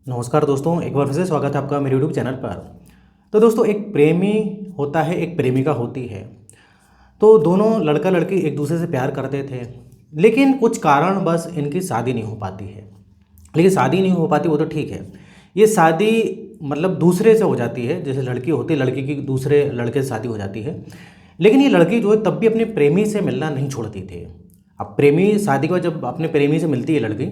नमस्कार दोस्तों, एक बार फिर से स्वागत है आपका मेरे यूट्यूब चैनल पर। तो दोस्तों, एक प्रेमी होता है, एक प्रेमिका होती है। तो दोनों लड़का लड़की एक दूसरे से प्यार करते थे, लेकिन कुछ कारण बस इनकी शादी नहीं हो पाती है। लेकिन शादी नहीं हो पाती वो तो ठीक है, ये शादी मतलब दूसरे से हो जाती है। जैसे लड़की होती है, लड़की की दूसरे लड़के से शादी हो जाती है, लेकिन ये लड़की जो है तब भी अपने प्रेमी से मिलना नहीं छोड़ती थी। अब प्रेमी शादी के बाद जब अपने प्रेमी से मिलती है लड़की,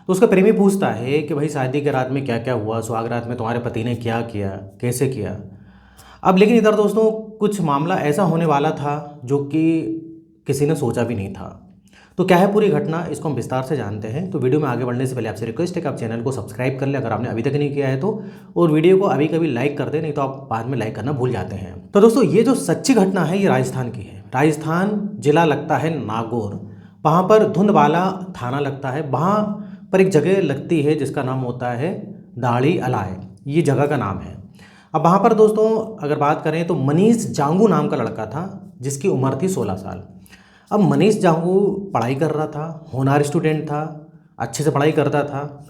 तो उसका प्रेमी पूछता है कि भाई शादी के रात में क्या क्या हुआ, सुहाग रात में तुम्हारे पति ने क्या किया, कैसे किया। अब लेकिन इधर दोस्तों कुछ मामला ऐसा होने वाला था जो कि किसी ने सोचा भी नहीं था। तो क्या है पूरी घटना, इसको हम विस्तार से जानते हैं। तो वीडियो में आगे बढ़ने से पहले आपसे रिक्वेस्ट है कि आप चैनल को सब्सक्राइब कर लें अगर आपने अभी तक नहीं किया है तो, और वीडियो को अभी कभी लाइक कर दें, नहीं तो आप बाद में लाइक करना भूल जाते हैं। तो दोस्तों, ये जो सच्ची घटना है ये राजस्थान की है। राजस्थान जिला लगता है नागौर, वहाँ पर धुंधवाला थाना लगता है। वहाँ पर एक जगह लगती है जिसका नाम होता है दाढ़ी अलाय, ये जगह का नाम है। अब वहाँ पर दोस्तों अगर बात करें तो मनीष जांगू नाम का लड़का था, जिसकी उम्र थी 16 साल। अब मनीष जांगू पढ़ाई कर रहा था, होनहार स्टूडेंट था, अच्छे से पढ़ाई करता था।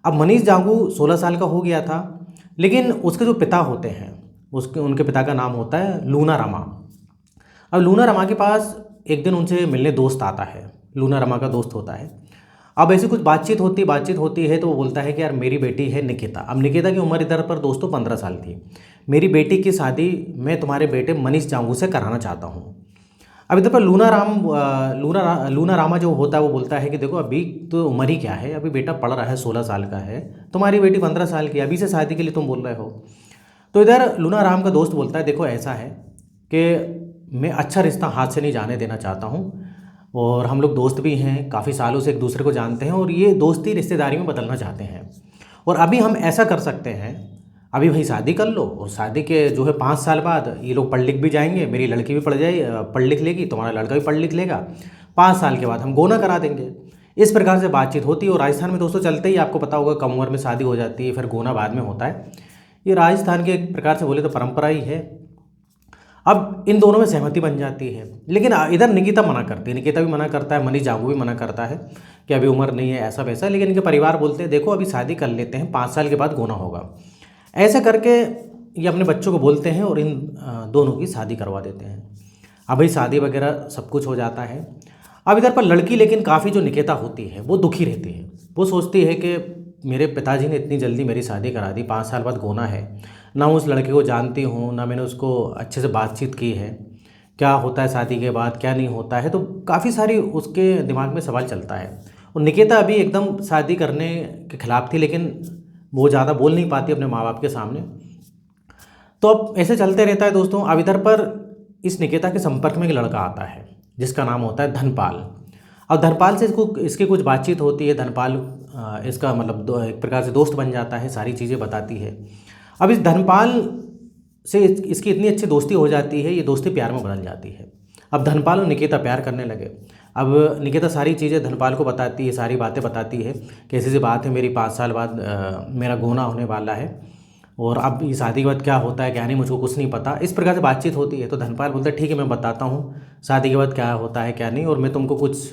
अब मनीष जांगू 16 साल का हो गया था, लेकिन उसके जो पिता होते हैं, उसके उनके पिता का नाम होता है लूना रमा। अब लूना रमा के पास एक दिन उनसे मिलने दोस्त आता है, लूना रमा का दोस्त होता है। अब ऐसी कुछ बातचीत होती है तो वो बोलता है कि यार मेरी बेटी है निकिता। अब निकिता की उम्र इधर पर दोस्तों 15 साल थी। मेरी बेटी की शादी मैं तुम्हारे बेटे मनीष जांगू से कराना चाहता हूँ। अब इधर पर लूना रामा जो होता है वो बोलता है कि देखो अभी तो उम्र ही क्या है, अभी बेटा पढ़ रहा है, 16 साल का है, तुम्हारी बेटी 15 साल की, अभी से शादी के लिए तुम बोल रहे हो। तो इधर लूना राम का दोस्त बोलता है देखो ऐसा है कि मैं अच्छा रिश्ता हाथ से नहीं जाने देना चाहता हूँ, और हम लोग दोस्त भी हैं, काफ़ी सालों से एक दूसरे को जानते हैं, और ये दोस्ती रिश्तेदारी में बदलना चाहते हैं। और अभी हम ऐसा कर सकते हैं, अभी भाई शादी कर लो, और शादी के जो है 5 साल बाद ये लोग पढ़ लिख भी जाएंगे, मेरी लड़की भी पढ़ लिख लेगी, तुम्हारा लड़का भी पढ़ लिख लेगा, 5 साल के बाद हम गोना करा देंगे। इस प्रकार से बातचीत होती है। और राजस्थान में दोस्तों चलते ही आपको पता होगा, कम उम्र में शादी हो जाती है, फिर गोना बाद में होता है। ये राजस्थान के एक प्रकार से बोले तो परंपरा ही है। अब इन दोनों में सहमति बन जाती है, लेकिन इधर निकिता मना करती है, निकिता भी मना करता है, मनीष जागू भी मना करता है कि अभी उम्र नहीं है, ऐसा वैसा। लेकिन इनके परिवार बोलते हैं देखो अभी शादी कर लेते हैं, 5 साल के बाद गोना होगा। ऐसा करके ये अपने बच्चों को बोलते हैं और इन दोनों की शादी करवा देते हैं। अब भाई शादी वगैरह सब कुछ हो जाता है। अब इधर पर लड़की लेकिन काफ़ी जो निकिता होती है वो दुखी रहती है। वो सोचती है कि मेरे पिताजी ने इतनी जल्दी मेरी शादी करा दी, 5 साल बाद गोना है, ना उस लड़के को जानती हूँ, ना मैंने उसको अच्छे से बातचीत की है, क्या होता है शादी के बाद क्या नहीं होता है। तो काफ़ी सारी उसके दिमाग में सवाल चलता है। और निकिता अभी एकदम शादी करने के खिलाफ थी, लेकिन वो ज़्यादा बोल नहीं पाती अपने माँ बाप के सामने। तो अब ऐसे चलते रहता है दोस्तों। अब इधर पर इस निकिता के संपर्क में एक लड़का आता है जिसका नाम होता है धनपाल। अब धनपाल से इसकी कुछ बातचीत होती है। धनपाल इसका मतलब एक प्रकार से दोस्त बन जाता है, सारी चीज़ें बताती है। अब इस धनपाल से इसकी इतनी अच्छी दोस्ती हो जाती है, ये दोस्ती प्यार में बदल जाती है। अब धनपाल और निकिता प्यार करने लगे। अब निकिता सारी चीज़ें धनपाल को बताती है, सारी बातें बताती है कि ऐसी सी बात है, मेरी 5 साल बाद मेरा गोना होने वाला है, और अब ये शादी के बाद क्या होता है क्या नहीं मुझको कुछ नहीं पता। इस प्रकार से बातचीत होती है। तो धनपाल बोलता है ठीक है मैं बताता हूँ शादी के बाद क्या होता है क्या नहीं, और मैं तुमको कुछ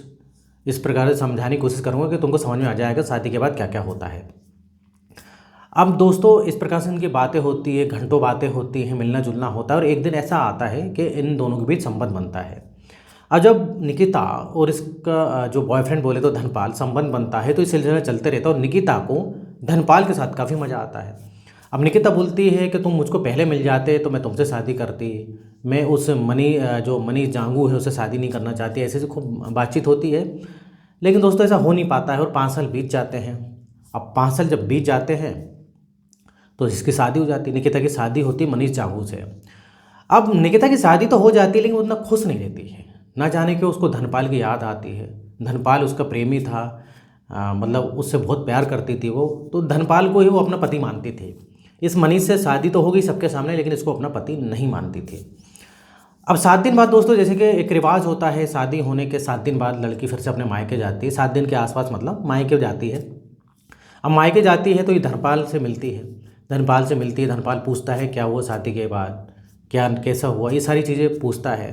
इस प्रकार से समझाने की कोशिश करूँगा कि तुमको समझ में आ जाएगा शादी के बाद क्या क्या होता है। अब दोस्तों इस प्रकार से इनकी बातें होती है, घंटों बातें होती हैं, मिलना जुलना होता है, और एक दिन ऐसा आता है कि इन दोनों के बीच संबंध बनता है। अब जब निकिता और इसका जो बॉयफ्रेंड बोले तो धनपाल संबंध बनता है, तो इस सिलसिला चलते रहता है, और निकिता को धनपाल के साथ काफ़ी मज़ा आता है। अब निकिता बोलती है कि तुम मुझको पहले मिल जाते तो मैं तुमसे शादी करती, मैं उस जो मनीष जांगू है उससे शादी नहीं करना चाहती। ऐसे से खूब बातचीत होती है, लेकिन दोस्तों ऐसा हो नहीं पाता है, और 5 साल बीत जाते हैं। अब 5 साल जब बीत जाते हैं तो इसकी शादी हो जाती है, निकिता की शादी होती है मनीष जांगू से। अब निकिता की शादी तो हो जाती है, लेकिन वो उतना खुश नहीं रहती है, ना जाने क्यों उसको धनपाल की याद आती है। धनपाल उसका प्रेमी था, मतलब उससे बहुत प्यार करती थी वो, तो धनपाल को ही वो अपना पति मानती थी। इस मनीष से शादी तो हो गई सबके सामने, लेकिन इसको अपना पति नहीं मानती थी। अब 7 दिन बाद दोस्तों, जैसे कि एक रिवाज होता है, शादी होने के 7 दिन बाद लड़की फिर से अपने मायके जाती है। 7 दिन के आसपास मतलब मायके जाती है। अब मायके जाती है तो ये धनपाल से मिलती है। धनपाल पूछता है क्या हुआ शादी के बाद, क्या कैसा हुआ, ये सारी चीज़ें पूछता है।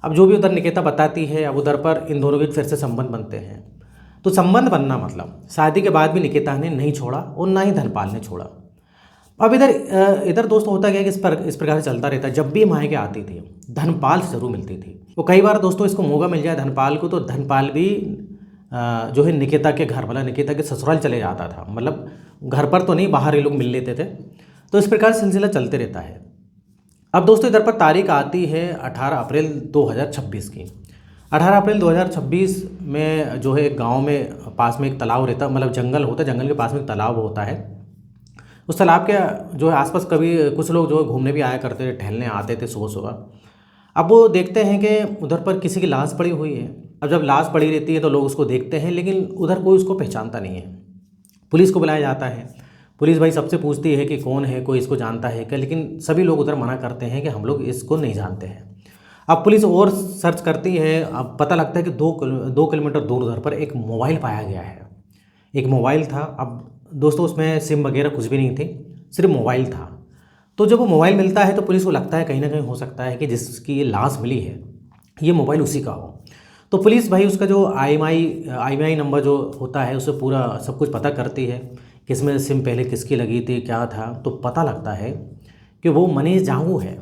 अब जो भी उधर निकिता बताती है, अब उधर पर इन दोनों के फिर से संबंध बनते हैं। तो संबंध बनना मतलब शादी के बाद भी निकिता ने नहीं छोड़ा और ना ही धनपाल ने छोड़ा। अब इधर दोस्तों होता क्या है कि इस प्रकार से चलता रहता है। जब भी मायके आती थी धनपाल से जरूर मिलती थी। वो कई बार दोस्तों इसको मौका मिल जाए धनपाल को तो धनपाल भी जो है निकिता के घर मतलब निकिता के ससुराल चले जाता था। मतलब घर पर तो नहीं, बाहर ये लोग मिल लेते थे। तो इस प्रकार सिलसिला चलते रहता है। अब दोस्तों इधर पर तारीख आती है 18 अप्रैल 2026 की। 18 अप्रैल 2026 में जो है एक गाँव में पास में एक तालाब रहता, मतलब जंगल होता है, जंगल के पास में एक तालाब होता है। उस तालाब के जो है आसपास कभी कुछ लोग जो है घूमने भी आया करते थे, टहलने आते थे सुबह सुबह। अब वो देखते हैं कि उधर पर किसी की लाश पड़ी हुई है। अब जब लाश पड़ी रहती है तो लोग उसको देखते हैं, लेकिन उधर कोई उसको पहचानता नहीं है। पुलिस को बुलाया जाता है। पुलिस भाई सबसे पूछती है कि कौन है, कोई इसको जानता है क्या, लेकिन सभी लोग उधर मना करते हैं कि हम लोग इसको नहीं जानते हैं। अब पुलिस और सर्च करती है। अब पता लगता है कि 2 किलोमीटर दूर उधर पर एक मोबाइल पाया गया है। एक मोबाइल था। अब दोस्तों उसमें सिम वगैरह कुछ भी नहीं थी, सिर्फ मोबाइल था। तो जब वो मोबाइल मिलता है तो पुलिस को लगता है कहीं ना कहीं हो सकता है कि जिसकी ये लाश मिली है ये मोबाइल उसी का हो। तो पुलिस भाई उसका जो IMEI नंबर जो होता है उससे पूरा सब कुछ पता करती है कि इसमें सिम पहले किसकी लगी थी, क्या था। तो पता लगता है कि वो मनीष जांगू है।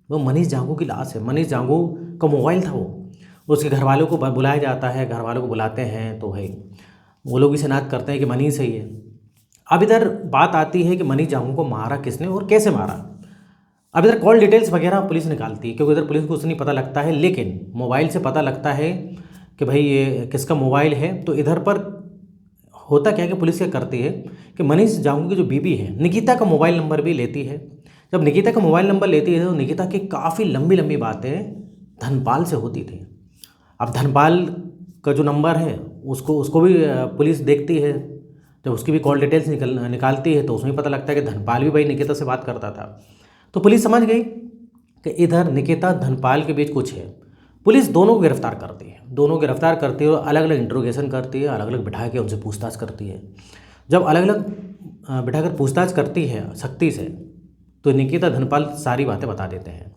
वो मनीष जांगू की लाश है। मनीष जांगू का मोबाइल था वो। उसके घर वालों को बुलाया जाता है। घर वालों को बुलाते हैं तो भाई वो लोग भी शनाख्त करते हैं कि मनीष है ये। अब इधर बात आती है कि मनीष जांगू को मारा किसने और कैसे मारा। अब इधर कॉल डिटेल्स वगैरह पुलिस निकालती है, क्योंकि इधर पुलिस को कुछ नहीं पता लगता है, लेकिन मोबाइल से पता लगता है कि भाई ये किसका मोबाइल है। तो इधर पर होता क्या है कि पुलिस क्या करती है कि मनीष जांगू की जो बीबी है निकिता का मोबाइल नंबर भी लेती है। जब निकिता का मोबाइल नंबर लेती है तो निकिता की काफ़ी लंबी लंबी बातें धनपाल से होती थी। अब धनपाल का जो नंबर है उसको भी पुलिस देखती है। जब उसकी भी कॉल डिटेल्स निकालती है तो उसमें पता लगता है कि धनपाल भी भाई निकिता से बात करता था। तो पुलिस समझ गई कि इधर निकिता धनपाल के बीच कुछ है। पुलिस दोनों को गिरफ्तार करती है। दोनों को गिरफ्तार करती है और अलग अलग इंट्रोगेशन करती है, अलग अलग बिठा के उनसे पूछताछ करती है। जब अलग अलग बिठाकर पूछताछ करती है सख्ती से तो निकिता धनपाल सारी बातें बता देते हैं।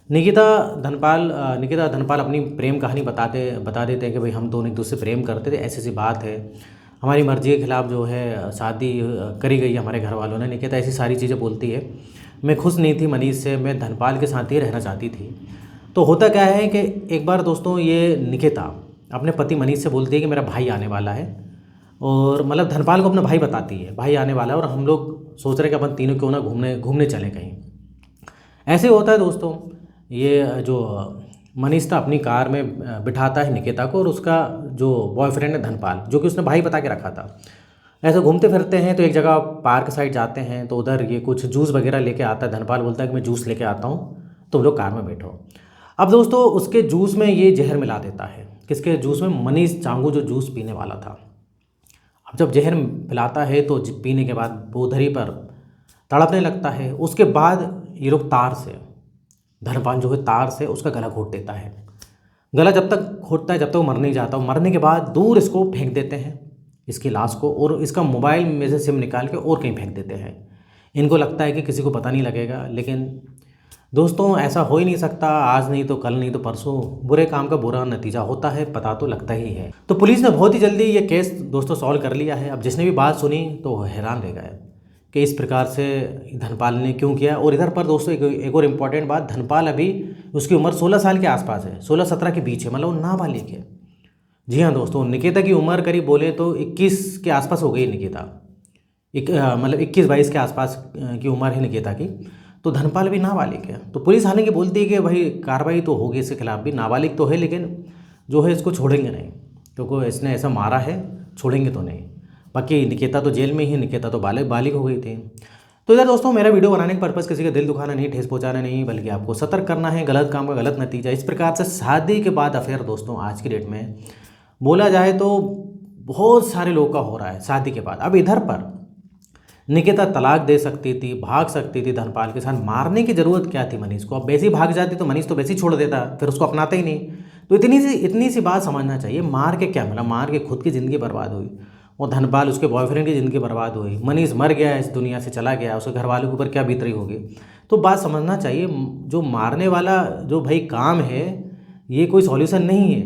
निकिता धनपाल अपनी प्रेम कहानी बता देते हैं कि भाई हम दोनों एक दूसरे से प्रेम करते थे, ऐसी सी बात है, हमारी मर्जी के खिलाफ जो है शादी करी गई हमारे घर वालों ने। निकिता ऐसी सारी चीज़ें बोलती है। मैं खुश नहीं थी मनीष से, मैं धनपाल के साथ ही रहना चाहती थी। तो होता क्या है कि एक बार दोस्तों ये निकिता अपने पति मनीष से बोलती है कि मेरा भाई आने वाला है, और मतलब धनपाल को अपना भाई बताती है, भाई आने वाला है और हम लोग सोच रहे हैं कि अपन तीनों क्यों ना घूमने चले कहीं। ऐसे होता है दोस्तों। ये जो मनीष था अपनी कार में बिठाता है निकिता को और उसका जो बॉयफ्रेंड है धनपाल, जो कि उसने भाई बता के रखा था। ऐसे घूमते फिरते हैं तो एक जगह पार्क साइड जाते हैं तो उधर ये कुछ जूस वगैरह लेके आता है। धनपाल बोलता है कि मैं जूस लेके आता हूँ, तुम लोग कार में बैठो। अब दोस्तों उसके जूस में ये जहर मिला देता है। किसके जूस में? मनीष जांगू जो जूस पीने वाला था। अब जब जहर पिलाता है तो पीने के बाद वो उधर ही पर तड़पने लगता है। उसके बाद ये लोग तार से, धनपाल जो है तार से उसका गला घोट देता है। गला जब तक घोटता है जब तक वो मर नहीं जाता। मरने के बाद दूर इसको फेंक देते हैं, इसकी लाश को, और इसका मोबाइल में से सिम निकाल के और कहीं फेंक देते हैं। इनको लगता है कि किसी को पता नहीं लगेगा, लेकिन दोस्तों ऐसा हो ही नहीं सकता। आज नहीं तो कल, नहीं तो परसों बुरे काम का बुरा नतीजा होता है, पता तो लगता ही है। तो पुलिस ने बहुत ही जल्दी ये केस दोस्तों सॉल्व कर लिया है। अब जिसने भी बात सुनी तो हैरान रह गए कि इस प्रकार से धनपाल ने क्यों किया। और इधर पर दोस्तों एक और इम्पॉर्टेंट बात, धनपाल अभी उसकी उम्र 16 साल के आसपास है, 16-17 के बीच है, मतलब वो नाबालिग है। जी हाँ दोस्तों, निकिता की उम्र करीब बोले तो 21 के आसपास हो गई निकिता। मतलब 21-22 के आसपास की उम्र है निकिता की। तो धनपाल भी नाबालिग है। तो पुलिस हालांकि बोलती है कि भाई कार्रवाई तो होगी इसके खिलाफ भी, नाबालिग तो है लेकिन जो है इसको छोड़ेंगे नहीं, क्योंकि इसने ऐसा मारा है, छोड़ेंगे तो नहीं। बाकी निकिता तो जेल में ही, निकिता तो बालिग हो गई थी। तो इधर दोस्तों मेरा वीडियो बनाने का पर्पज़ किसी का दिल दुखाना नहीं, ठेस पहुंचाना नहीं, बल्कि आपको सतर्क करना है गलत काम का गलत नतीजा। इस प्रकार से शादी के बाद अफेयर दोस्तों आज की डेट में बोला जाए तो बहुत सारे लोगों का हो रहा है शादी के बाद। अब इधर पर निकिता तलाक दे सकती थी, भाग सकती थी धनपाल के साथ, मारने की ज़रूरत क्या थी मनीष को? अब वैसे ही भाग जाती तो मनीष तो वैसे ही छोड़ देता, फिर उसको अपनाता ही नहीं। तो इतनी सी बात समझना चाहिए। मार के क्या मतलब, मार के खुद की ज़िंदगी बर्बाद हुई और धनपाल उसके बॉयफ्रेंड की ज़िंदगी बर्बाद हुई। मनीष मर गया, इस दुनिया से चला गया, उसके घर वालों के ऊपर क्या बीत रही होगी। तो बात समझना चाहिए, जो मारने वाला जो भाई काम है ये कोई सॉल्यूशन नहीं है।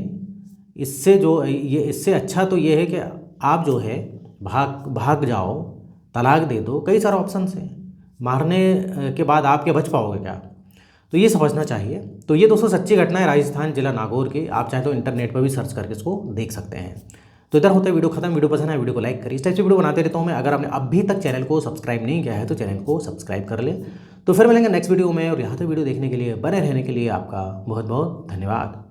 इससे जो ये इससे अच्छा तो ये है कि आप जो है भाग भाग जाओ, तलाक दे दो, कई सारे ऑप्शन हैं। मारने के बाद आप क्या बच पाओगे क्या? तो ये समझना चाहिए। तो ये दोस्तों सच्ची घटना है राजस्थान जिला नागौर की। आप चाहे तो इंटरनेट पर भी सर्च करके इसको देख सकते हैं। तो इधर होता है वीडियो खत्म। वीडियो पसंद है वीडियो को लाइक करिए। इस टाइप से वीडियो बनाते रहता हूँ मैं। अगर आपने अभी तक चैनल को सब्सक्राइब नहीं किया है तो चैनल को सब्सक्राइब कर लें। तो फिर मिलेंगे नेक्स्ट वीडियो में, और यहाँ तक वीडियो देखने के लिए, बने रहने के लिए आपका बहुत बहुत धन्यवाद।